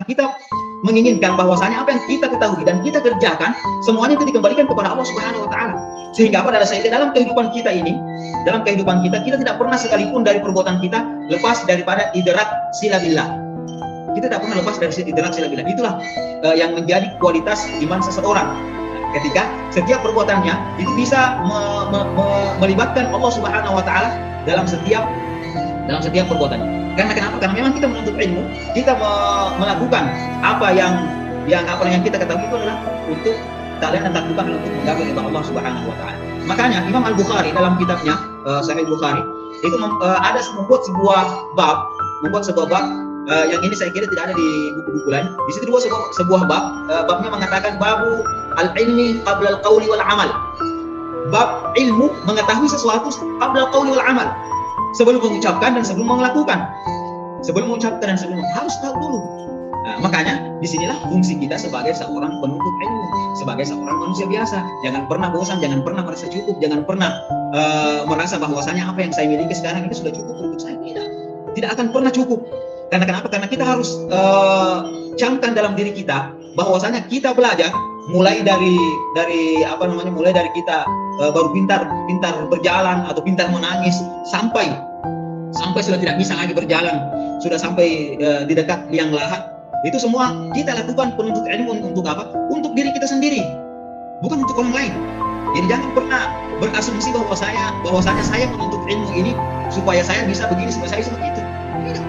kita menginginkan bahwasanya apa yang kita ketahui dan kita kerjakan semuanya itu dikembalikan kepada Allah Subhanahu wa taala. Sehingga pada dasarnya dalam kehidupan kita ini, dalam kehidupan kita tidak pernah sekalipun dari perbuatan kita lepas daripada idrak sila billah. Kita tidak pernah lepas dari idrak sila billah. Itulah yang menjadi kualitas iman seseorang. Ketika setiap perbuatannya itu bisa melibatkan Allah Subhanahu wa taala dalam setiap perbuatannya. Karena kenapa? Karena memang kita menuntut ilmu, kita melakukan apa yang kita ketahui itu adalah untuk kalian dan bukan untuk menggapai ridha Allah Subhanahu wa taala. Makanya Imam Al-Bukhari dalam kitabnya Sahih Bukhari itu ada membuat sebuah bab yang ini saya kira tidak ada di buku-buku lain. Di situ dibuat sebuah bab, babnya mengatakan babu al-ilmi qabla al-qawli wal amal. Bab ilmu mengetahui sesuatu qabla al-qawli wal amal. Sebelum mengucapkan dan sebelum melakukan. Sebelum mengucapkan dan sebelum harus tahu dulu. Nah, makanya disinilah fungsi kita sebagai seorang penuntut ilmu, sebagai seorang manusia biasa. Jangan pernah bosan, jangan pernah merasa cukup, jangan pernah merasa bahwasanya apa yang saya miliki sekarang ini sudah cukup untuk saya. Tidak akan pernah cukup. Karena kenapa? Karena kita harus camkan dalam diri kita bahwasanya kita belajar mulai dari kita baru pintar berjalan atau pintar menangis sampai sudah tidak bisa lagi berjalan, sudah sampai di dekat liang lahat. Itu semua kita lakukan penuntut ilmu untuk apa? Untuk diri kita sendiri, bukan untuk orang lain. Jadi jangan pernah berasumsi bahwasanya saya menuntut ilmu ini supaya saya bisa begini, supaya saya bisa begitu. Tidak.